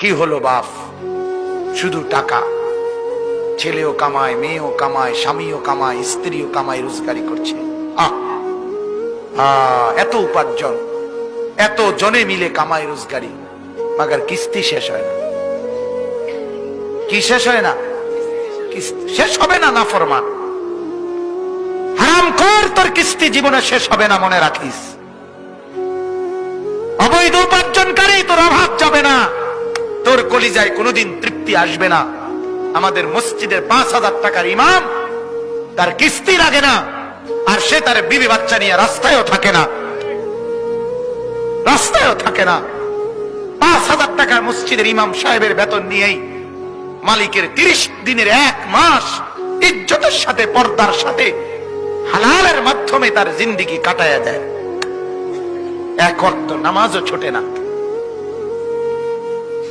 কি হলো বাপ? শুধু টাকা। ছেলেও কামায়, মেয়েও কামায়, স্বামীও কামায়, স্ত্রীও কামায়, রোজগারি করছে। এত উপার্জন, এত জনে মিলে কামায় রোজগারি, মাগার কিস্তি শেষ হয় না। কি শেষ হয় না? শেষ হবে না। নাফরমান হারাম কর, তোর কিস্তি জীবনে শেষ হবে না, মনে রাখিস। অবৈধ উপার্জনকারী, তোর অভাব যাবে না, তোর কলিজায় কোনোদিন তৃপ্তি আসবে না। আমাদের মসজিদের 5,000 টাকার ইমাম, তার কিস্তি লাগে না, আর সে তার বিবি বাচ্চা নিয়ে রাস্তায়ও থাকে না, রাস্তায়ও থাকে না। 5,000 টাকার মসজিদের ইমাম সাহেবের বেতন নিয়েই মালিকের 30 দিনের 1 মাস ইজ্জতের সাথে, পর্দার সাথে, হালালের মাধ্যমে তার জিন্দেগি কাটায়া দেয়। এক ওয়াক্ত নামাজও ছোটে না।